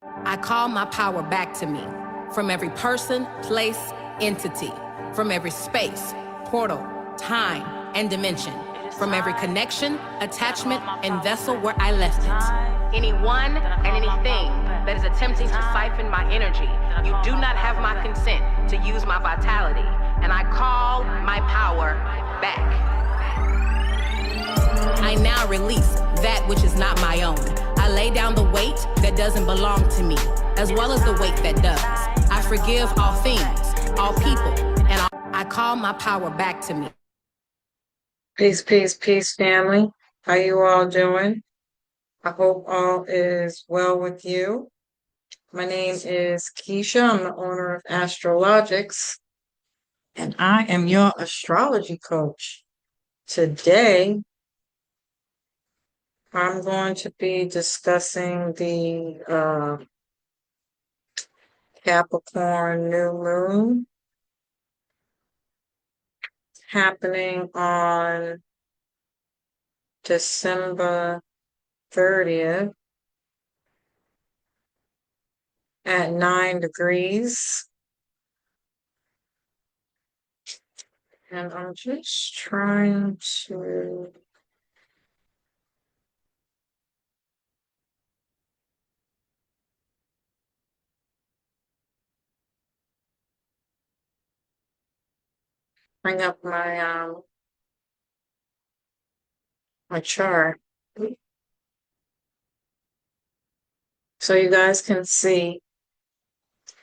I call my power back to me from every person, place, entity, from every space, portal, time, and dimension, from every connection, attachment, and vessel where I left it. Anyone and anything that is attempting to siphon my energy, you do not have my consent to use my vitality, and I call my power back. I now release that which is not my own. I lay down the weight that doesn't belong to me, as well as the weight that does. I forgive all things, all people, and I call my power back to me. Peace, peace, peace, family. How you all doing? I hope all is well with you. My name is Keisha. I'm the owner of Astrologiks, and I am your astrology coach. Today, I'm going to be discussing the Capricorn new moon happening on December 30th at 9 degrees. And I'm just trying to bring up my chart so you guys can see.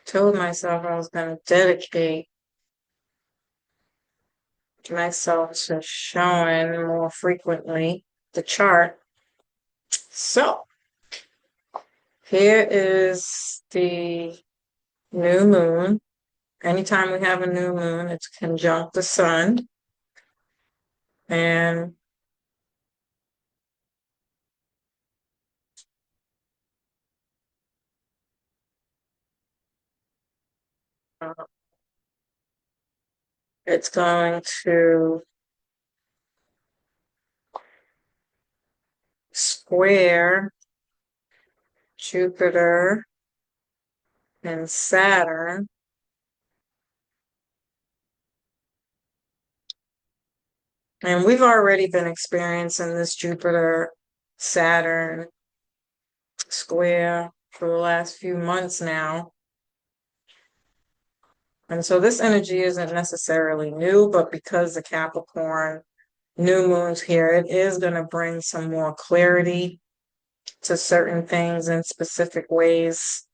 Told myself I was going to dedicate myself to showing more frequently the chart. So here is the new moon. Anytime we have a new moon, it's conjunct the sun. And it's going to square Jupiter and Saturn. And we've already been experiencing this Jupiter-Saturn square for the last few months now. And so this energy isn't necessarily new, but because the Capricorn new moon's here, it is going to bring some more clarity to certain things in specific ways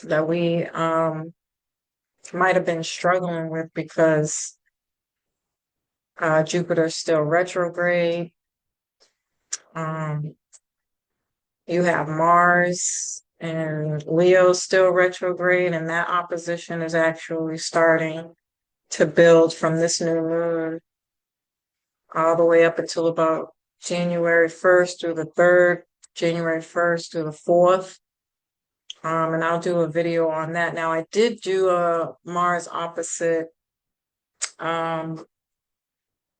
that we might have been struggling with because Jupiter's still retrograde. You have Mars and Leo still retrograde, and that opposition is actually starting to build from this new moon all the way up until about January 1st through the 3rd, January 1st through the 4th. And I'll do a video on that. Now, I did do a Mars opposite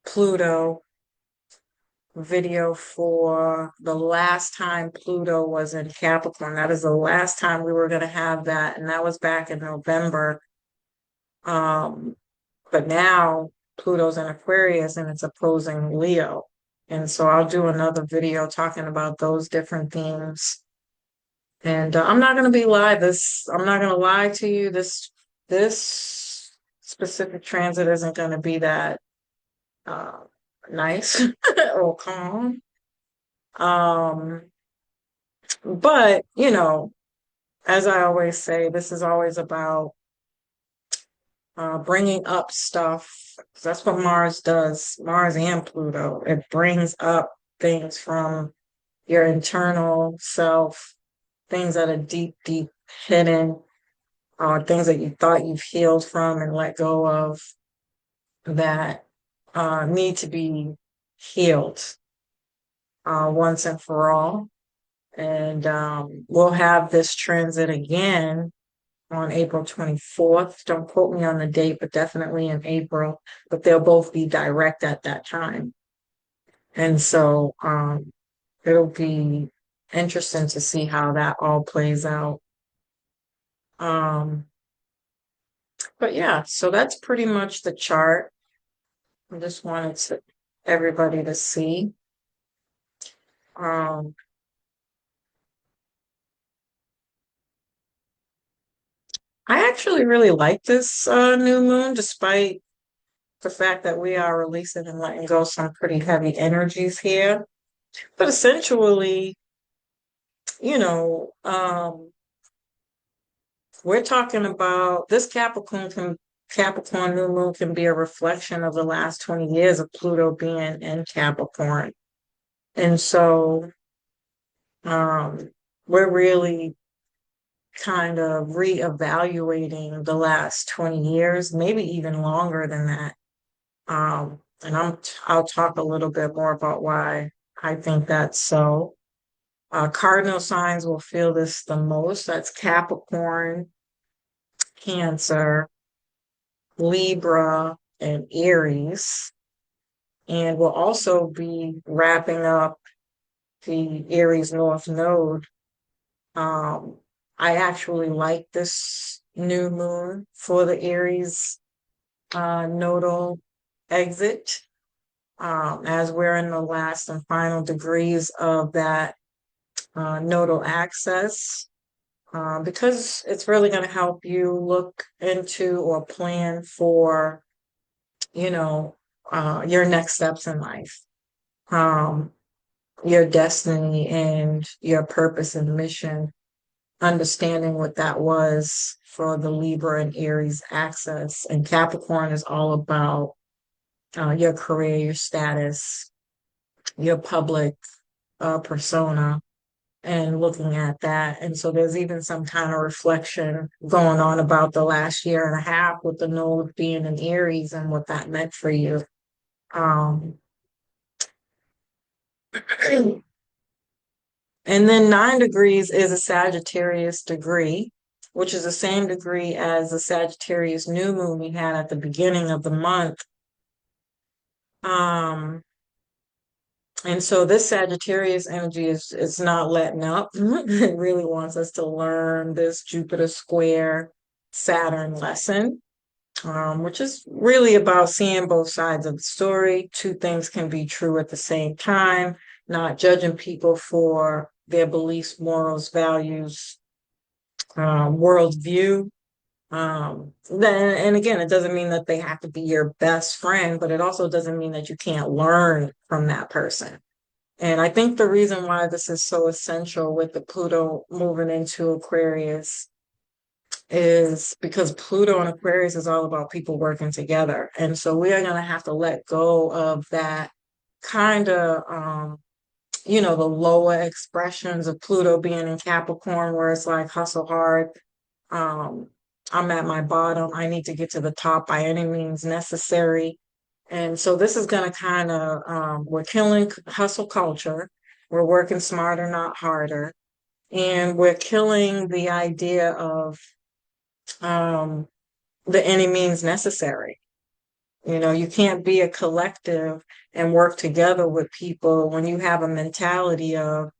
Pluto video for the last time Pluto was in Capricorn. That is the last time we were going to have that, and that was back in November. But now Pluto's in Aquarius and it's opposing Leo. And so I'll do another video talking about those different themes. And I'm not going to be live. I'm not going to lie to you. This specific transit isn't going to be that nice or calm. But, you know, as I always say, this is always about bringing up stuff. That's what Mars does, Mars and Pluto. It brings up things from your internal self, things that are deep, deep hidden, things that you thought you've healed from and let go of that need to be healed once and for all. And we'll have this transit again on April 24th. Don't quote me on the date, but definitely in April. But they'll both be direct at that time. And so it'll be interesting to see how that all plays out. Um, but yeah, so that's pretty much the chart. I just wanted everybody to see. Um, I actually really like this new moon, despite the fact that we are releasing and letting go some pretty heavy energies here. But essentially, you know, we're talking about this Capricorn new moon can be a reflection of the last 20 years of Pluto being in Capricorn. And so um, we're really kind of reevaluating the last 20 years, maybe even longer than that. And I'll talk a little bit more about why I think that's so. Cardinal signs will feel this the most. That's Capricorn, Cancer, Libra, and Aries. And we'll also be wrapping up the Aries North Node. Um, I actually like this new moon for the Aries nodal exit, as we're in the last and final degrees of that nodal axis, because it's really going to help you look into or plan for, you know, your next steps in life, um, your destiny and your purpose and mission, understanding what that was for the Libra and Aries axis. And Capricorn is all about your career, your status, your public persona, and looking at that. And so there's even some kind of reflection going on about the last year and a half with the node being in Aries and what that meant for you. Um, and then 9 degrees is a Sagittarius degree, which is the same degree as the Sagittarius new moon we had at the beginning of the month. Um, And so this Sagittarius energy is not letting up. It really wants us to learn this Jupiter square Saturn lesson, which is really about seeing both sides of the story. Two things can be true at the same time, not judging people for their beliefs, morals, values, worldview. Then, and again, it doesn't mean that they have to be your best friend, but it also doesn't mean that you can't learn from that person. And I think the reason why this is so essential with the Pluto moving into Aquarius is because Pluto and Aquarius is all about people working together. And so we are going to have to let go of that kind of, the lower expressions of Pluto being in Capricorn, where it's like hustle hard. Um, I'm at my bottom. I need to get to the top by any means necessary. And so this is going to kind of, we're killing hustle culture. We're working smarter, not harder. And we're killing the idea of um, the any means necessary. You can't be a collective and work together with people when you have a mentality of,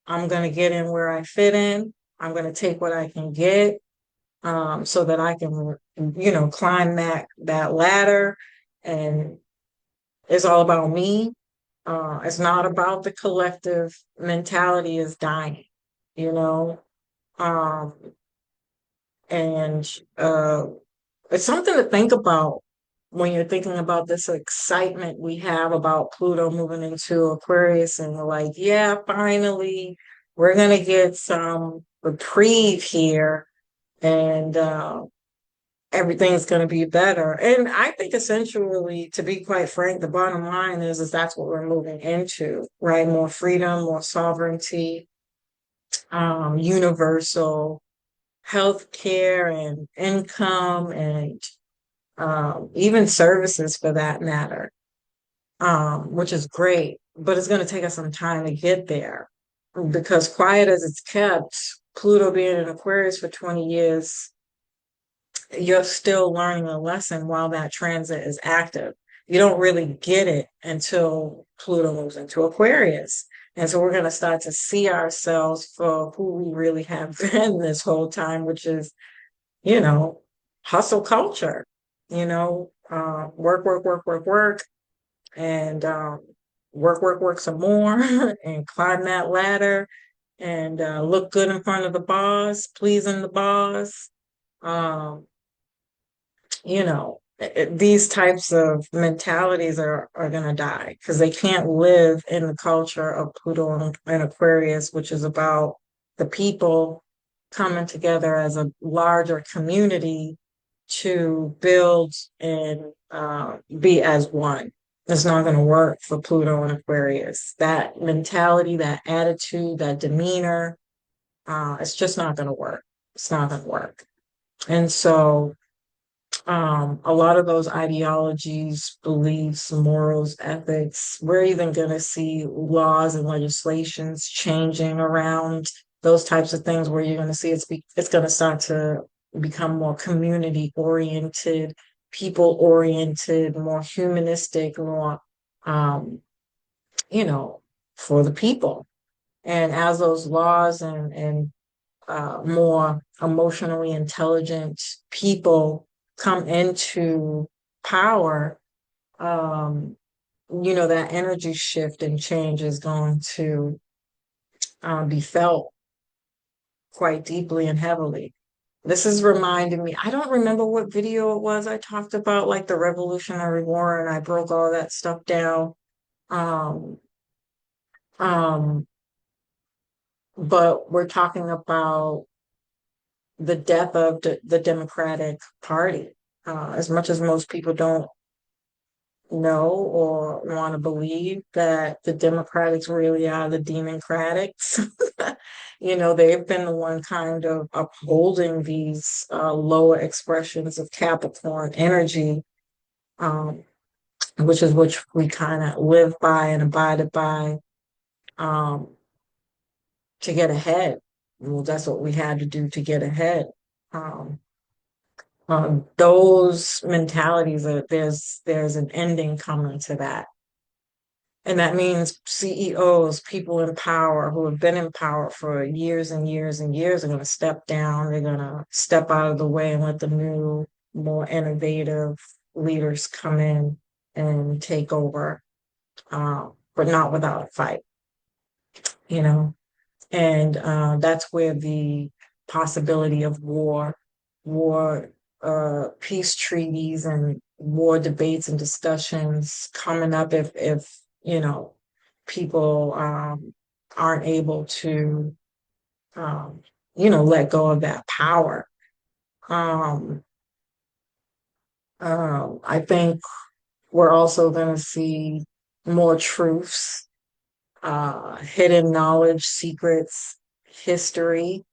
I'm going to get in where I fit in. I'm going to take what I can get, so that I can, climb that ladder. And it's all about me. It's not about the collective mentality is dying, you know. Um, and it's something to think about when you're thinking about this excitement we have about Pluto moving into Aquarius, and we're like, yeah, finally, we're gonna get some reprieve here, and everything's going to be better. And I think essentially, to be quite frank, the bottom line is that's what we're moving into, right? More freedom, more sovereignty, universal health care and income, and even services for that matter, which is great. But it's going to take us some time to get there, because quiet as it's kept, Pluto being in Aquarius for 20 years, you're still learning a lesson while that transit is active. You don't really get it until Pluto moves into Aquarius. And so we're going to start to see ourselves for who we really have been this whole time, which is you know, hustle culture, work, work, work, work, work, and work, work, work some more and climb that ladder and look good in front of the boss, pleasing the boss. Um, these types of mentalities are going to die because they can't live in the culture of Pluto and Aquarius, which is about the people coming together as a larger community to build and be as one. It's not going to work for Pluto and Aquarius. That mentality, that attitude, that demeanor, it's just not going to work. It's not going to work. And so a lot of those ideologies, beliefs, morals, ethics, we're even going to see laws and legislations changing around those types of things where you're going to see it's going to start to become more community oriented, people oriented, more humanistic, more, um, you know, for the people. And as those laws and more emotionally intelligent people come into power, that energy shift and change is going to be felt quite deeply and heavily. This is reminding me, I don't remember what video it was. I talked about like the Revolutionary War and I broke all that stuff down. Um, um, but we're talking about the death of the Democratic Party. As much as most people don't know or want to believe that the Democrats really are the Democrats, they've been the one kind of upholding these lower expressions of Capricorn energy, um, which we kind of live by and abided by um, to get ahead. Well, that's what we had to do to get ahead. Um, those mentalities there's an ending coming to that. And that means CEOs, people in power who have been in power for years and years and years are going to step down. They're going to step out of the way and let the new, more innovative leaders come in and take over, but not without a fight, you know? And that's where the possibility of war, peace treaties, and war debates and discussions coming up if people aren't able to let go of that power. Um, I think we're also going to see more truths, hidden knowledge, secrets, history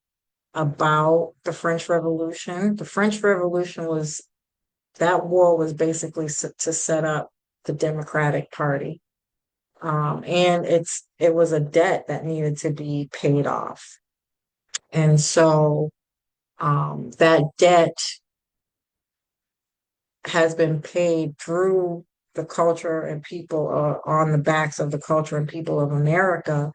about the French Revolution. The French Revolution that war was basically to set up the Democratic Party. And it was a debt that needed to be paid off. And so that debt has been paid through the culture and people on the backs of the culture and people of America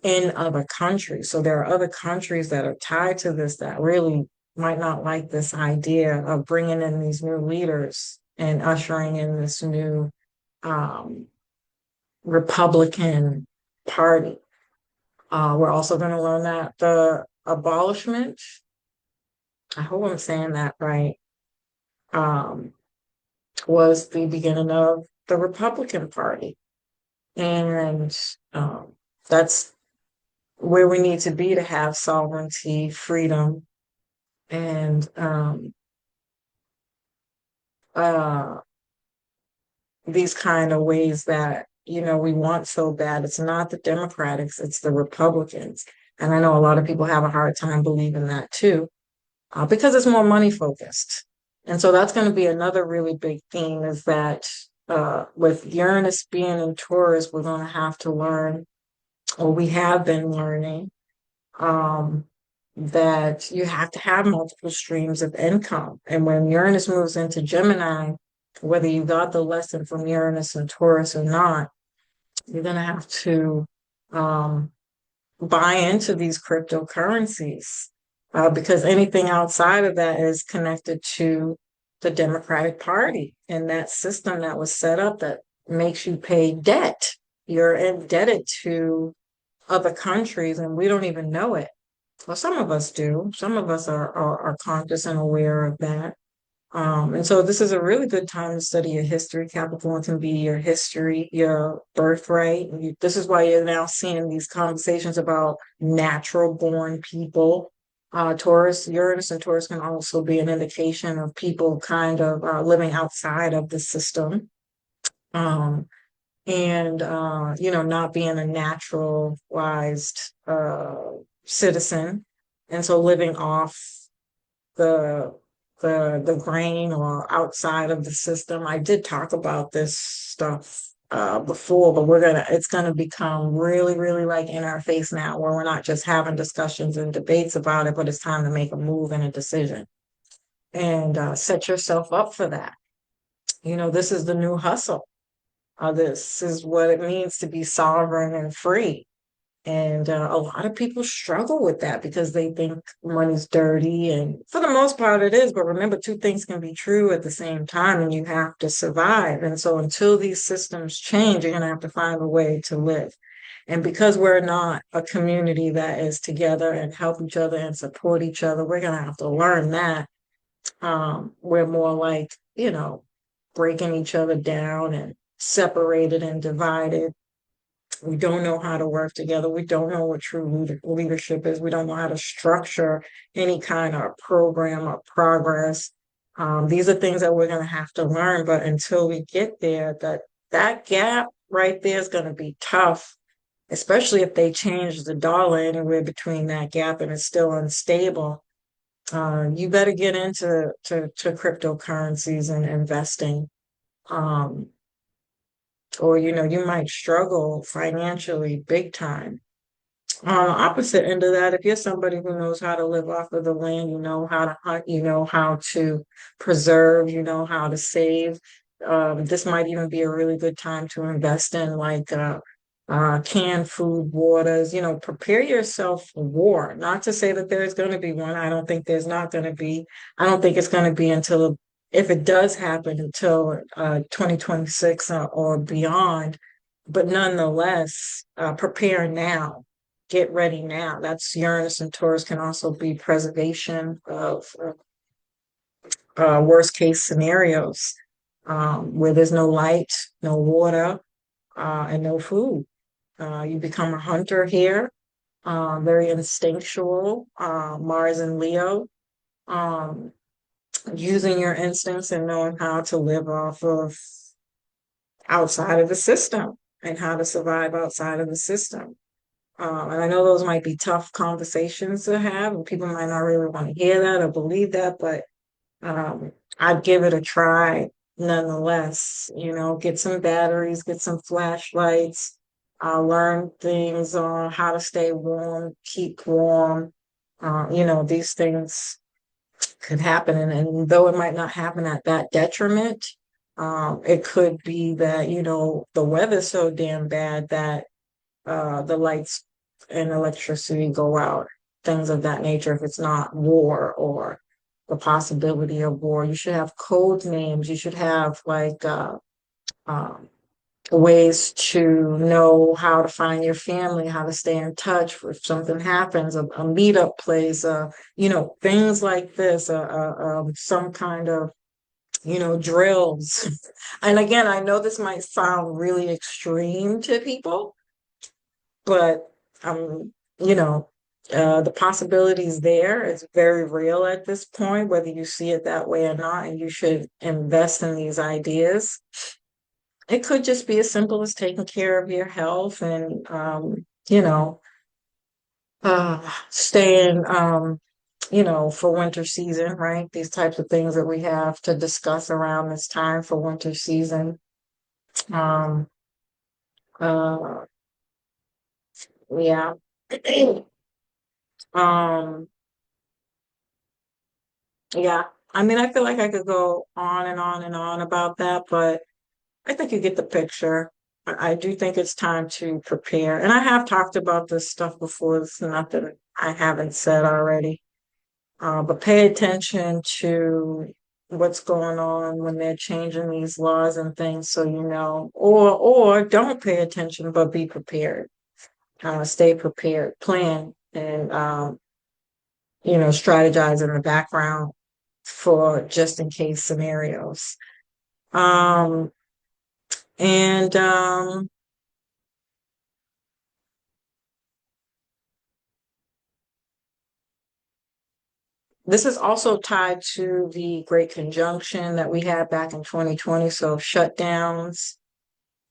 in other countries. So there are other countries that are tied to this that really might not like this idea of bringing in these new leaders and ushering in this new um, Republican Party. We're also going to learn that the abolishment, I hope I'm saying that right, um, was the beginning of the Republican Party. And that's where we need to be to have sovereignty, freedom, and uh, these kind of ways that, we want so bad. It's not the Democrats, it's the Republicans. And I know a lot of people have a hard time believing that too, because it's more money focused. And so that's going to be another really big theme is that with Uranus being in Taurus, we're going to have to learn, or we have been learning, um, that you have to have multiple streams of income. And when Uranus moves into Gemini, whether you got the lesson from Uranus and Taurus or not, you're going to have to um, buy into these cryptocurrencies. because anything outside of that is connected to the Democratic Party and that system that was set up that makes you pay debt. You're indebted to other countries, and we don't even know it. Well, some of us do. Some of us are conscious and aware of that. And so this is a really good time to study your history. Capricorn can be your history, your birthright. This is why you're now seeing these conversations about natural born people. Taurus, Uranus and Taurus can also be an indication of people kind of living outside of the system. Um, and not being a naturalized citizen. And so living off the the grain or outside of the system. I did talk about this stuff before, but it's gonna become really, really like in our face now, where we're not just having discussions and debates about it, but it's time to make a move and a decision and set yourself up for that. This is the new hustle. This is what it means to be sovereign and free. And a lot of people struggle with that because they think money's dirty. And for the most part, it is. But remember, two things can be true at the same time, and you have to survive. And so until these systems change, you're going to have to find a way to live. And because we're not a community that is together and help each other and support each other, we're going to have to learn that. We're more like, breaking each other down and separated and divided. We don't know how to work together. We don't know what true leadership is. We don't know how to structure any kind of program or progress. These are things that we're going to have to learn. But until we get there, that gap right there is going to be tough, especially if they change the dollar anywhere between that gap and it's still unstable. You better get into to cryptocurrencies and investing. Um, or you might struggle financially big time. On the opposite end of that, if you're somebody who knows how to live off of the land, you know how to hunt, you know how to preserve, you know how to save, this might even be a really good time to invest in like canned food, waters, prepare yourself for war. Not to say that there's going to be one. I don't think there's not going to be. I don't think it's going to be until, if it does happen, until 2026 or beyond. But nonetheless, prepare now, get ready now. That's Uranus and Taurus can also be preservation of worst case scenarios where there's no light, no water, and no food. You become a hunter here, very instinctual, Mars and Leo, um, using your instincts and knowing how to live off of outside of the system and how to survive outside of the system. And I know those might be tough conversations to have, and people might not really want to hear that or believe that, but I'd give it a try nonetheless. Get some batteries, get some flashlights, learn things on how to stay warm, keep warm. These things could happen. And though it might not happen at that detriment, it could be that, the weather's so damn bad that the lights and electricity go out, things of that nature. If it's not war or the possibility of war, you should have code names. You should have like um, ways to know how to find your family, how to stay in touch if something happens, a meetup place, things like this, some kind of, drills. And again, I know this might sound really extreme to people, but the possibilities there is very real at this point, whether you see it that way or not, and you should invest in these ideas. It could just be as simple as taking care of your health and staying for winter season, right? These types of things that we have to discuss around this time for winter season. Um, uh, yeah. Um, yeah. I mean, I feel like I could go on and on and on about that, but I think you get the picture. I do think it's time to prepare. And I have talked about this stuff before. It's nothing I haven't said already. But pay attention to what's going on when they're changing these laws and things, so you know, or don't pay attention, but be prepared. Stay prepared, plan, and strategize in the background for just in case scenarios. Um, and This is also tied to the Great Conjunction that we had back in 2020. So shutdowns,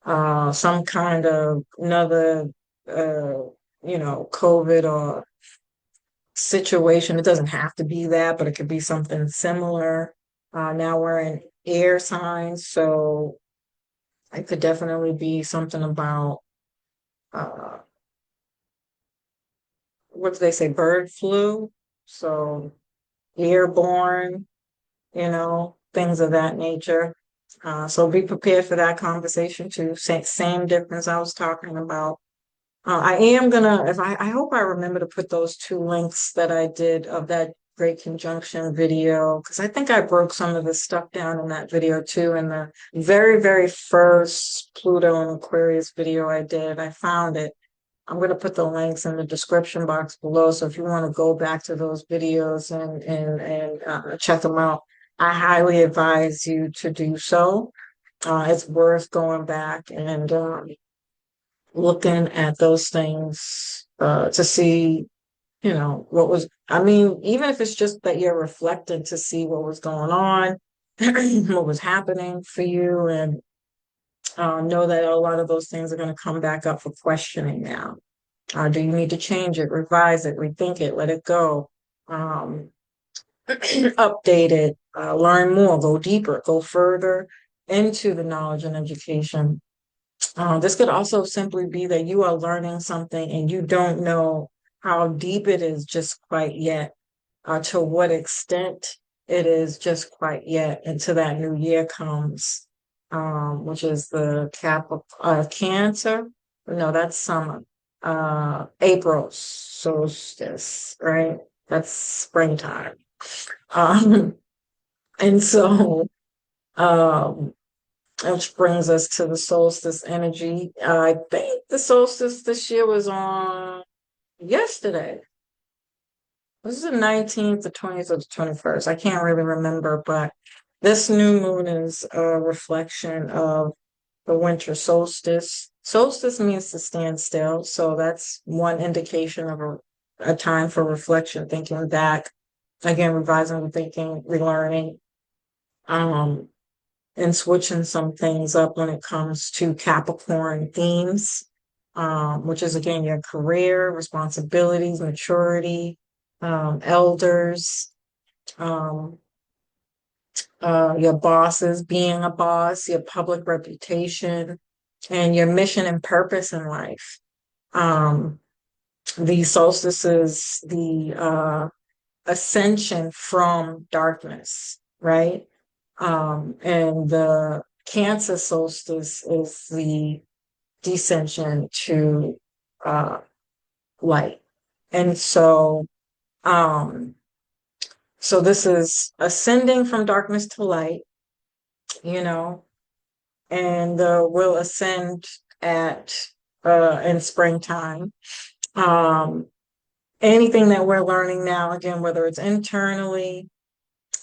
some kind of another, COVID or situation. It doesn't have to be that, but it could be something similar. Now we're in air signs, so it could definitely be something about, uh, what do they say, bird flu? So airborne, things of that nature. So be prepared for that conversation too. Same difference I was talking about. I am gonna, if I hope I remember to put those two links that I did of that Great Conjunction video, because I think I broke some of the stuff down in that video too. In the very, very first Pluto and Aquarius video I did, I found it. I'm going to put the links in the description box below. So if you want to go back to those videos and check them out, I highly advise you to do so. It's worth going back and looking at those things to see, what was, I mean, even if it's just that you're reflecting to see what was going on, what was happening for you, and know that a lot of those things are going to come back up for questioning now. Do you need to change it, revise it, rethink it, let it go, update it, learn more, go deeper, go further into the knowledge and education? This could also simply be that you are learning something and you don't know how deep it is just quite yet, to what extent it is just quite yet until that new year comes, which is the Cancer. No, that's summer. April solstice, right? That's springtime. Um, and so, um, which brings us to the solstice energy. I think the solstice this year was on yesterday. This is the 19th, the 20th, or the 21st. I can't really remember, but this new moon is a reflection of the winter solstice. Solstice means to stand still. So that's one indication of a time for reflection, thinking back, again, revising, rethinking, relearning, um, and switching some things up when it comes to Capricorn themes, which is again your career, responsibilities, maturity, elders, um, your bosses, being a boss, your public reputation, and your mission and purpose in life. The solstices, the ascension from darkness, right? And the Cancer solstice is the descension to light. And um, so this is ascending from darkness to light, you know, and will ascend at in springtime. Um, Anything that we're learning now, again, whether it's internally,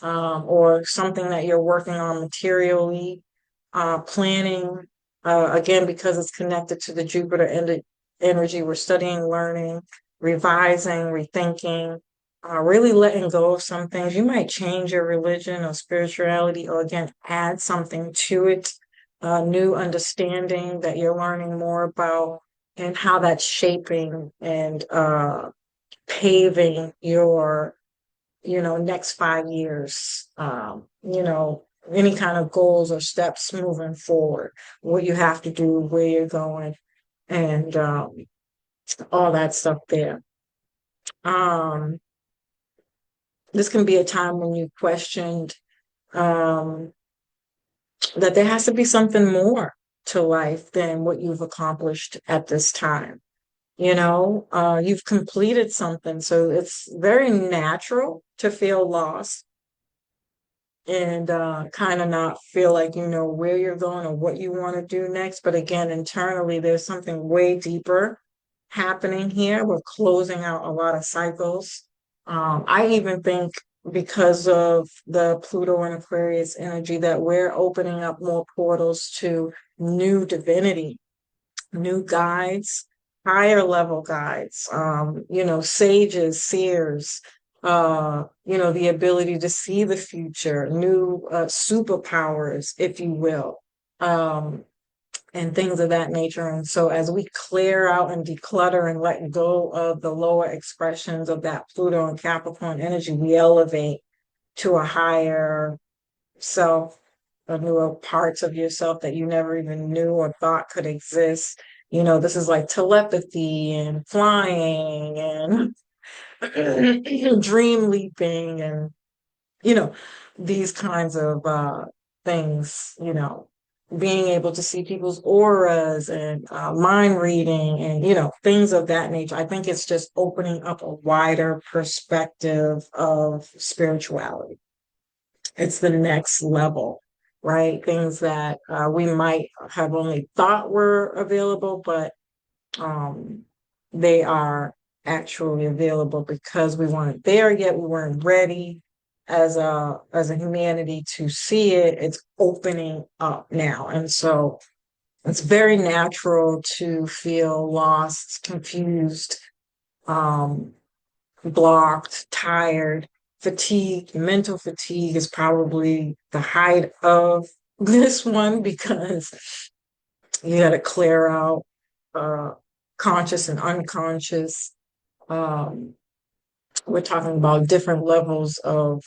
or something that you're working on materially, planning, again, because it's connected to the Jupiter energy, we're studying, learning, revising, rethinking, really letting go of some things. You might change your religion or spirituality, or again, add something to it, new understanding that you're learning more about, and how that's shaping and paving your next 5 years, any kind of goals or steps moving forward, what you have to do, where you're going, and all that stuff there. This can be a time when you questioned, um, that there has to be something more to life than what you've accomplished at this time. You've completed something. So it's very natural to feel lost and kind of not feel like you know where you're going or what you want to do next. But again, internally, there's something way deeper happening here. We're closing out a lot of cycles. I even think because of the Pluto and Aquarius energy that we're opening up more portals to new divinity, new guides, higher level guides, sages, seers, the ability to see the future, new superpowers, if you will, and things of that nature. And so as we clear out and declutter and let go of the lower expressions of that Pluto and Capricorn energy, we elevate to a higher self, newer parts of yourself that you never even knew or thought could exist. This is like telepathy and flying and dream leaping and, you know, these kinds of things, being able to see people's auras and mind reading and, things of that nature. I think it's just opening up a wider perspective of spirituality. It's the next level, right? Things that we might have only thought were available, but um, they are actually available because we weren't there yet. We weren't ready as a humanity to see it. It's opening up now, and so it's very natural to feel lost, confused, um, blocked, tired, fatigued. Mental fatigue is probably the height of this one because you got to clear out uh, conscious and unconscious. Um, we're talking about different levels of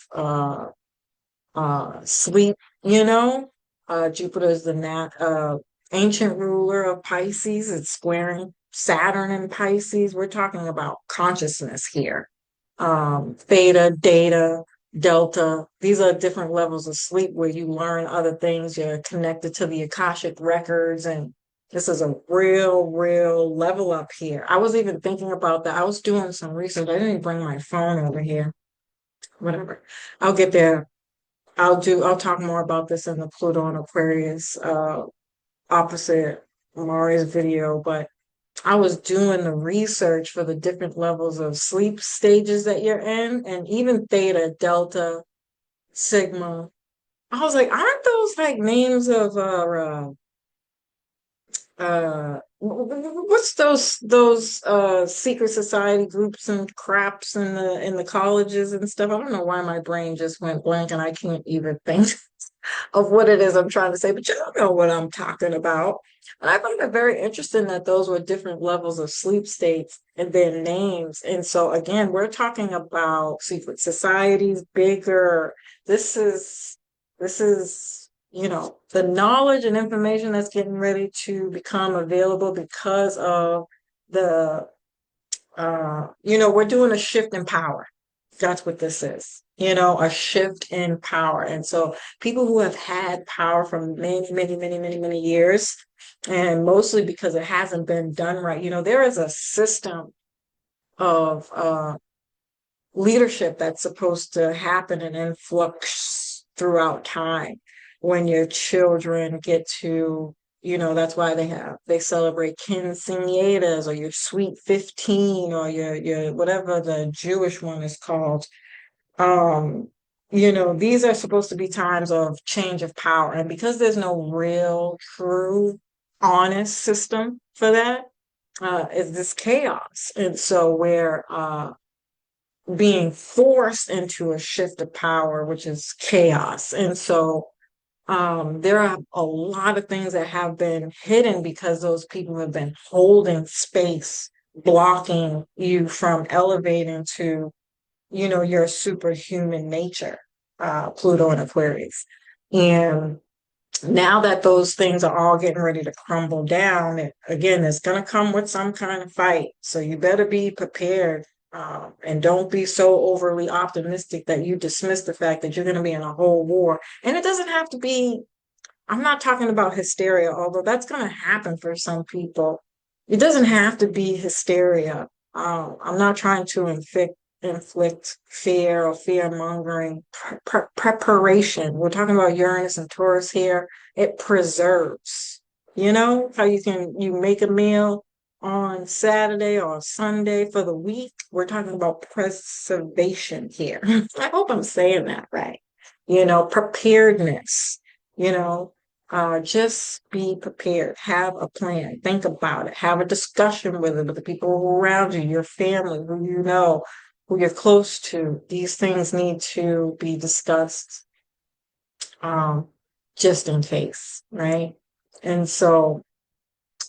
sleep, you know. Jupiter is the ancient ruler of Pisces. It's squaring Saturn in Pisces. We're talking about consciousness here. Theta, data, delta. These are different levels of sleep where you learn other things. You're connected to the Akashic records, and this is a real level up here. I was even thinking about that. I was doing some research. I didn't bring my phone over here. Whatever. I'll get there. I'll talk more about this in the Pluto and Aquarius opposite Mari's video, but I was doing the research for the different levels of sleep stages that you're in, and even theta, delta, sigma. I was like, aren't those like names of what's those secret society groups and craps in the colleges and stuff? I don't know why my brain just went blank and I can't even think of what it is I'm trying to say, but you don't know what I'm talking about. And I found it very interesting that those were different levels of sleep states and their names. And so again, we're talking about secret societies, bigger. This is the knowledge and information that's getting ready to become available because of the we're doing a shift in power. That's what this is, a shift in power. And so people who have had power for many years, and mostly because it hasn't been done right, there is a system of leadership that's supposed to happen and influx throughout time when your children get to, that's why they celebrate quinceañeras or your sweet 15 or your whatever the Jewish one is called. um these are supposed to be times of change of power, and because there's no real true honest system for that, is this chaos. And so we're being forced into a shift of power, which is chaos. And so there are a lot of things that have been hidden because those people have been holding space, blocking you from elevating to, your superhuman nature, Pluto and Aquarius. And now that those things are all getting ready to crumble down, again, it's going to come with some kind of fight. So you better be prepared, and don't be so overly optimistic that you dismiss the fact that you're going to be in a whole war. And it doesn't have to be, I'm not talking about hysteria, although that's going to happen for some people. it doesn't have to be hysteria. I'm not trying to inflict fear or fear mongering. Preparation. We're talking about Uranus and Taurus here. It preserves. You know how you make a meal on Saturday or Sunday for the week. We're talking about preservation here. I hope I'm saying that right. Preparedness. You know, just be prepared. Have a plan. Think about it. Have a discussion with it, with the people around you, your family, who you know, who you're close to. These things need to be discussed, um, just in case, right? And so,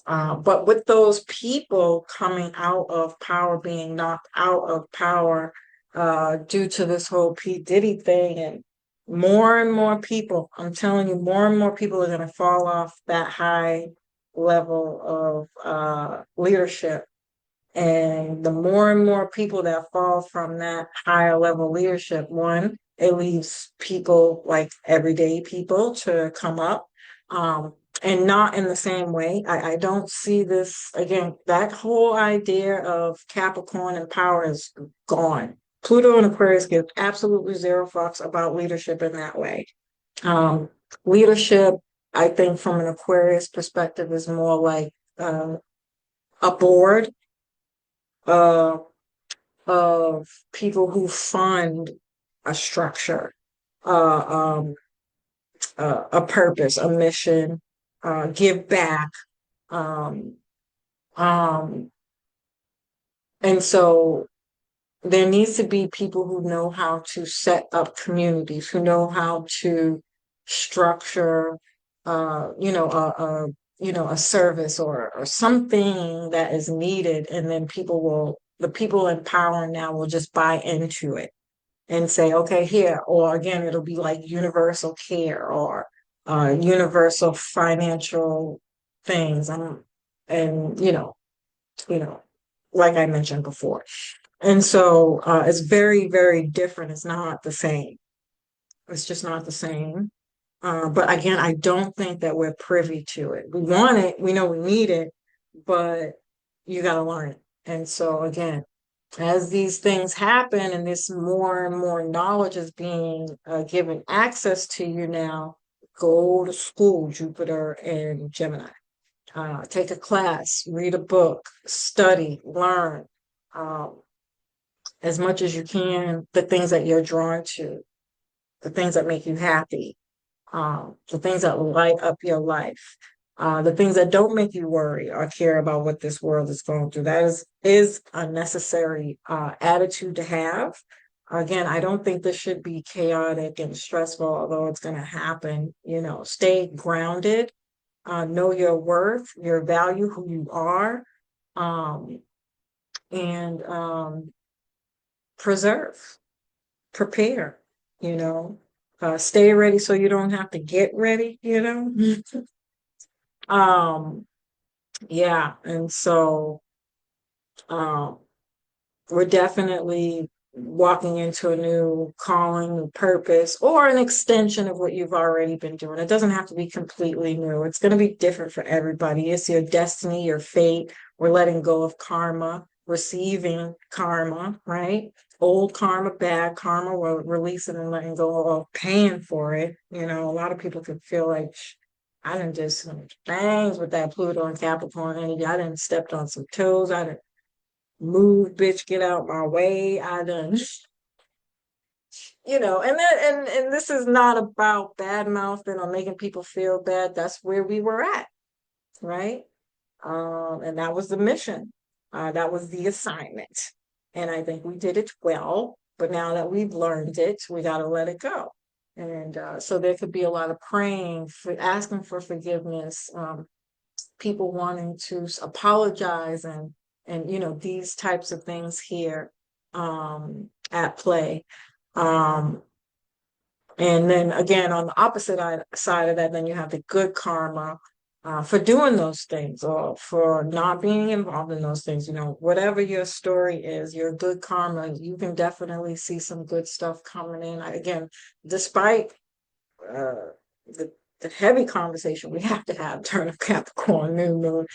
but with those people coming out of power, being knocked out of power, due to this whole P. Diddy thing, and more and more people, I'm telling you, more and more people are going to fall off that high level of leadership. And the more and more people that fall from that higher level leadership, one, it leaves people like everyday people to come up. And not in the same way. I don't see this again. That whole idea of Capricorn and power is gone. Pluto and Aquarius give absolutely zero fucks about leadership in that way. Um, Leadership, I think, from an Aquarius perspective, is more like a board uh, of people who fund a structure, uh, um, a purpose, a mission, give back. Um, um, and so there needs to be people who know how to set up communities, who know how to structure, a service or something that is needed, and then the people in power now will just buy into it and say, okay, here, or again, it'll be like universal care or universal financial things. And you know, like I mentioned before. And so it's very, very different. It's not the same. It's just not the same. But again, I don't think that we're privy to it. We want it, we know we need it, but you got to learn it. And so again, as these things happen and this more and more knowledge is being given access to you now, go to school, Jupiter and Gemini. Take a class, read a book, study, learn. Um, as much as you can, the things that you're drawn to, the things that make you happy, the things that light up your life, the things that don't make you worry or care about what this world is going through. That is a necessary attitude to have. Again, I don't think this should be chaotic and stressful, although it's going to happen. Stay grounded, know your worth, your value, who you are, um, and preserve, prepare, you know, stay ready so you don't have to get ready. Um, yeah, and so um, we're definitely walking into a new calling, new purpose, or an extension of what you've already been doing. It doesn't have to be completely new. It's going to be different for everybody. It's your destiny, your fate. We're letting go of karma, receiving karma, right? Old karma, bad karma, we're releasing and letting go of paying for it. A lot of people can feel like, I didn't just some things with that Pluto and Capricorn energy. I didn't stepped on some toes. I didn't move, bitch, get out my way. I done, and this is not about bad mouthing or making people feel bad. That's where we were at, right? And that was the mission. That was the assignment. And I think we did it well. But now that we've learned it, we got to let it go. And so there could be a lot of praying, for asking for forgiveness, people wanting to apologize, and these types of things here at play. Um, and then again, on the opposite side of that, then you have the good karma for doing those things or for not being involved in those things. Whatever your story is, your good karma, you can definitely see some good stuff coming in. Again, despite the heavy conversation we have to have during Capricorn new moon,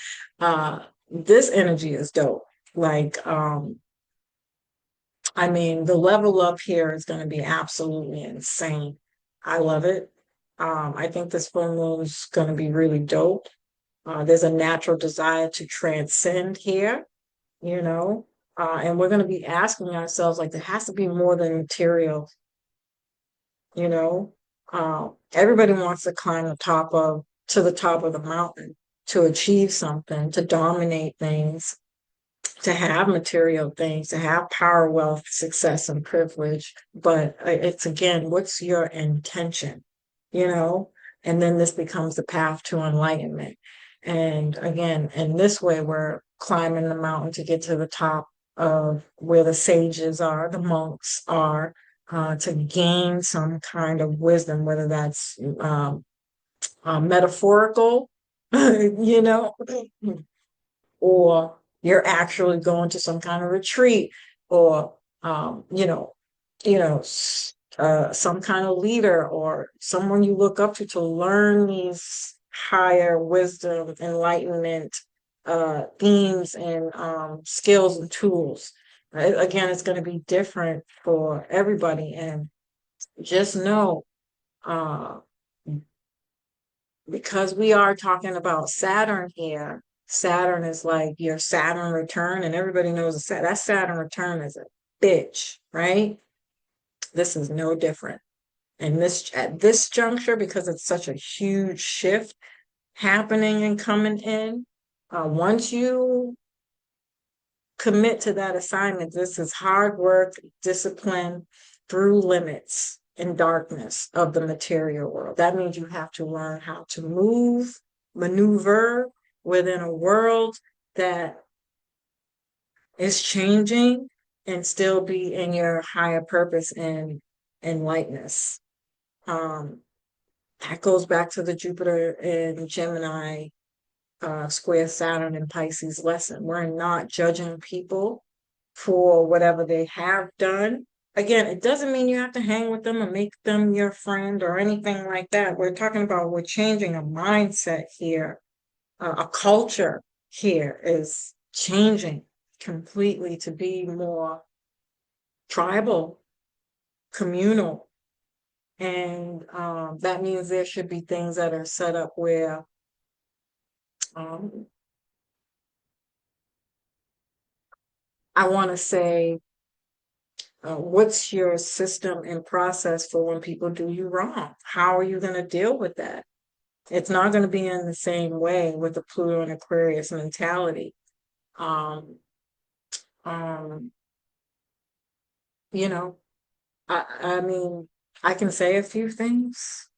this energy is dope. Like, I mean, the level up here is going to be absolutely insane. I love it. I think this full moon is going to be really dope. There's a natural desire to transcend here, you know, and we're going to be asking ourselves, like, there has to be more than material, you know. Everybody wants to climb to the top of the mountain, to achieve something, to dominate things, to have material things, to have power, wealth, success, and privilege. But it's again, what's your intention, you know? And then this becomes the path to enlightenment. And again, in this way, we're climbing the mountain to get to the top of where the sages are, the monks are, to gain some kind of wisdom, whether that's metaphorical, you know, or you're actually going to some kind of retreat, or you know, some kind of leader or someone you look up to learn these higher wisdom, enlightenment themes and skills and tools. Again, it's going to be different for everybody, and just know, uh, because we are talking about Saturn here. Saturn is like your Saturn return, and everybody knows that Saturn return is a bitch, right? This is no different. And this at this juncture, because it's such a huge shift happening and coming in, once you commit to that assignment, this is hard work, discipline through limits and darkness of the material world. That means you have to learn how to move, maneuver within a world that is changing and still be in your higher purpose and lightness. Um, that goes back to the Jupiter and Gemini square Saturn and Pisces lesson. We're not judging people for whatever they have done. Again, it doesn't mean you have to hang with them or make them your friend or anything like that. We're talking about we're changing a mindset here. A culture here is changing completely to be more tribal, communal. And that means there should be things that are set up where um, I want to say, what's your system and process for when people do you wrong? How are you going to deal with that? It's not going to be in the same way with the Pluto and Aquarius mentality. Um, um, you know, I mean, I can say a few things,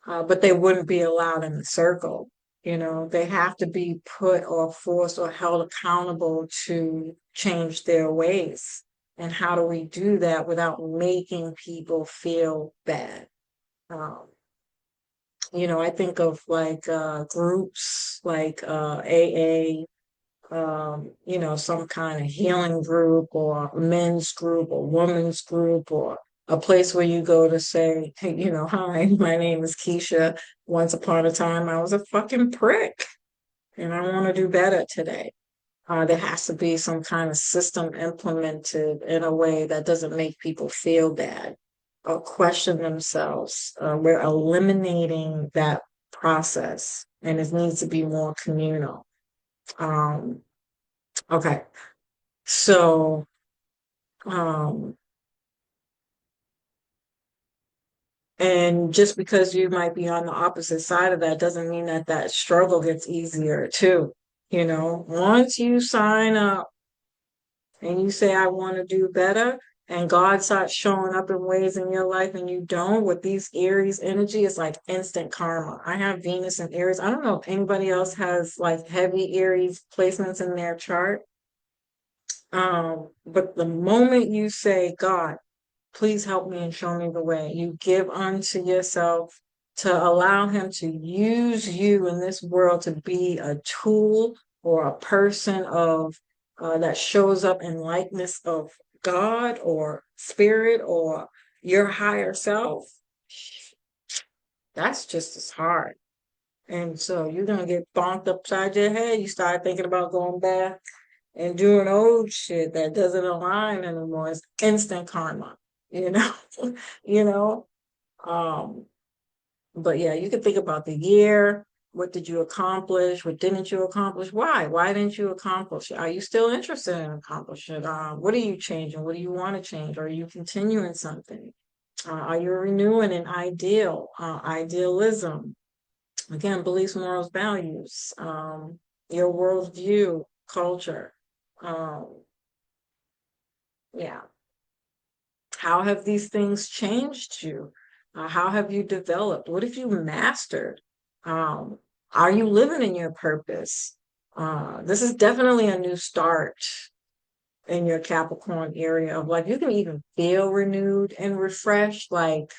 but they wouldn't be allowed in the circle. You know, they have to be put or forced or held accountable to change their ways. And how do we do that without making people feel bad? Um, I think of like groups like AA, some kind of healing group or men's group or women's group, or a place where you go to say, hey, hi, my name is Keisha. Once upon a time, I was a fucking prick and I want to do better today. There has to be some kind of system implemented in a way that doesn't make people feel bad or question themselves. We're eliminating that process, and it needs to be more communal. Um, okay, so um, and just because you might be on the opposite side of that doesn't mean that that struggle gets easier too. Once you sign up and you say, I want to do better, and God starts showing up in ways in your life and you don't, with these Aries energy, it's like instant karma. I have Venus and Aries. I don't know if anybody else has like heavy Aries placements in their chart. But the moment you say, God, please help me and show me the way, you give unto yourself to allow him to use you in this world to be a tool or a person of that shows up in likeness of God or spirit or your higher self. That's just as hard. And so you're gonna get bonked upside your head. You start thinking about going back and doing old shit that doesn't align anymore. It's instant karma, you know, you know. Um, but yeah, you can think about the year. What did you accomplish? What didn't you accomplish? Why? Why didn't you accomplish it? Are you still interested in accomplishing it? What are you changing? What do you want to change? Are you continuing something? Are you renewing an ideal, idealism? Again, beliefs, morals, values, your worldview, culture. Um, yeah. How have these things changed you? How have you developed? What have you mastered? Um, are you living in your purpose? This is definitely a new start in your Capricorn area of life. You can even feel renewed and refreshed, like,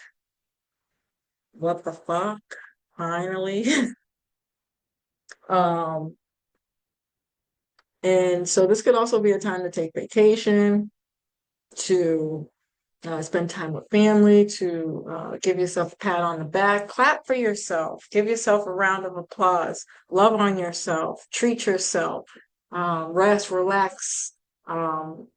what the fuck? Finally. um, and so this could also be a time to take vacation, to spend time with family, to give yourself a pat on the back, clap for yourself, give yourself a round of applause, love on yourself, treat yourself, rest, relax, um,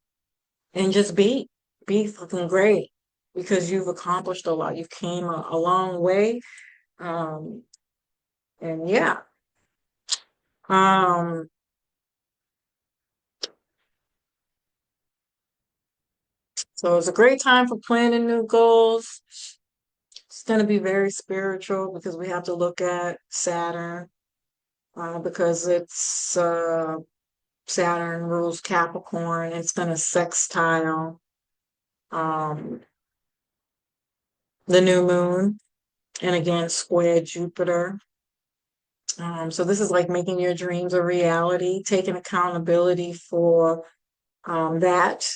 and just be fucking great because you've accomplished a lot. You came a long way. Um, and yeah, um, so it's a great time for planning new goals. It's going to be very spiritual because we have to look at Saturn, because it's Saturn rules Capricorn. It's going to sextile um, the new moon and again square Jupiter. So this is like making your dreams a reality, taking accountability for that.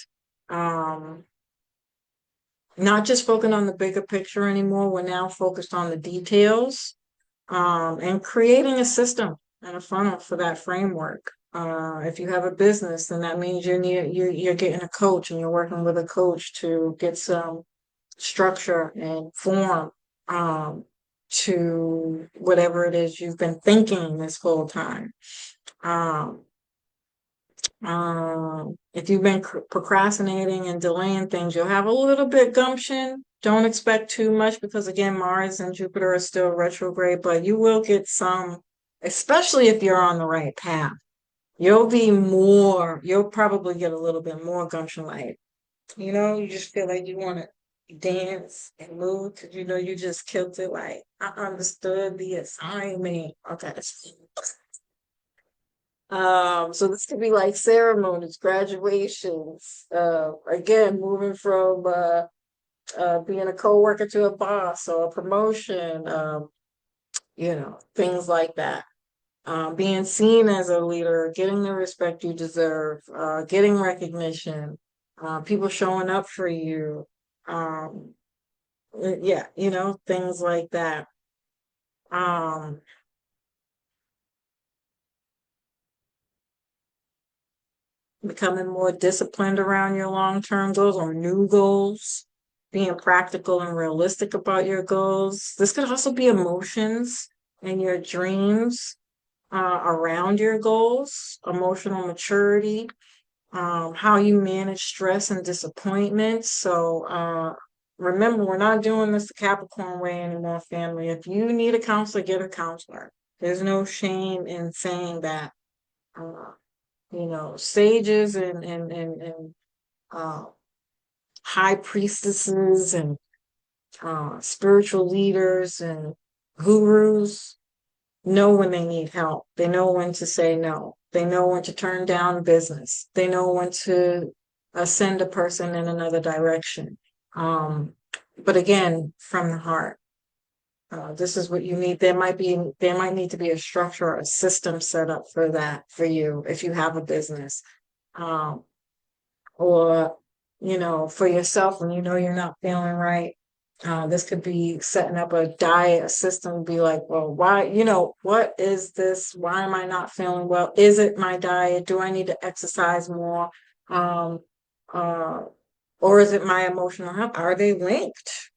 Um, Not just focusing on the bigger picture anymore. We're now focused on the details, and creating a system and a funnel for that framework. If you have a business, then that means you're getting a coach and you're working with a coach to get some structure and form, to whatever it is you've been thinking this whole time. Um, if you've been procrastinating and delaying things, you'll have a little bit gumption. Don't expect too much because again, Mars and Jupiter are still retrograde, but you will get some, especially if you're on the right path. You'll probably get a little bit more gumption, like, you just feel like you want to dance and move because you just killed it. Like, I understood the assignment. Okay. So this could be like ceremonies, graduations, again, moving from being a co-worker to a boss or a promotion, things like that. Being seen as a leader, getting the respect you deserve, getting recognition, people showing up for you. Um, yeah, things like that. Um, Becoming more disciplined around your long-term goals or new goals, being practical and realistic about your goals. This could also be emotions and your dreams around your goals, emotional maturity, how you manage stress and disappointment. So remember, we're not doing this the Capricorn way anymore, family. If you need a counselor, get a counselor. There's no shame in saying that. Uh, sages and uh, high priestesses and spiritual leaders and gurus know when they need help. They know when to say no. They know when to turn down business. They know when to send a person in another direction. Um, but again, from the heart. This is what you need. There might need to be a structure or a system set up for that for you if you have a business. Um, or for yourself when you're not feeling right. This could be setting up a diet, a system, be like, well, why, what is this? Why am I not feeling well? Is it my diet? Do I need to exercise more? Um, uh, or is it my emotional health? Are they linked?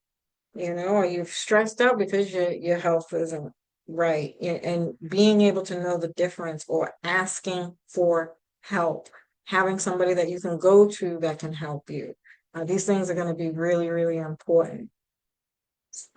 Are you stressed out because your health isn't right. And being able to know the difference or asking for help, having somebody that you can go to that can help you. These things are going to be really, really important.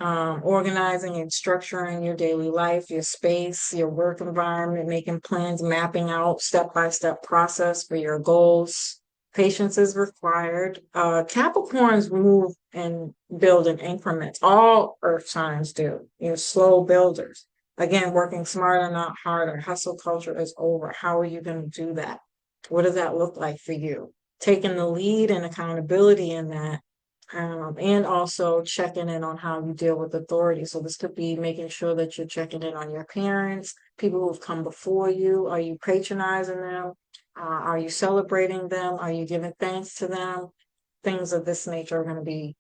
Organizing and structuring your daily life, your space, your work environment, making plans, mapping out step-by-step process for your goals. Patience is required. Capricorns move and build in increments. All earth signs do. You're slow builders. Again, working smarter, not harder. Hustle culture is over. How are you going to do that? What does that look like for you? Taking the lead and accountability in that, and also checking in on how you deal with authority. So this could be making sure that you're checking in on your parents, people who've come before you. Are you patronizing them? Are you celebrating them? Are you giving thanks to them? Things of this nature are going to be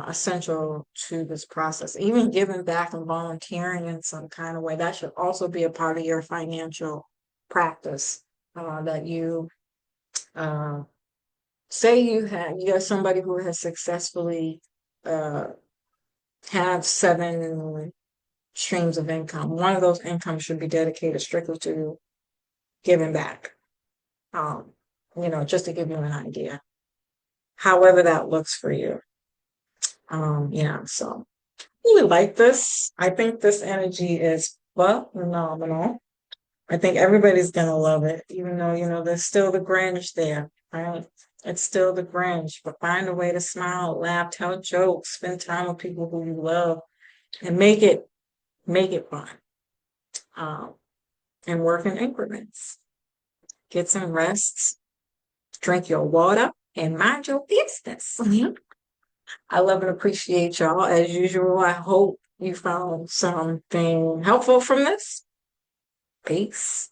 essential to this process. Even giving back and volunteering in some kind of way, that should also be a part of your financial practice, that you uh, say you're somebody who has successfully uh, have 7 streams of income. One of those incomes should be dedicated strictly to giving back. Um, just to give you an idea, however that looks for you. Yeah, so really like this. I think this energy is phenomenal. I think everybody's gonna love it, even though, there's still the Grinch there, right? It's still the Grinch, but find a way to smile, laugh, tell jokes, spend time with people who you love, and make it fun. Um, and work in increments. Get some rest, drink your water, and mind your business. I love and appreciate y'all as usual. I hope you found something helpful from this. Peace.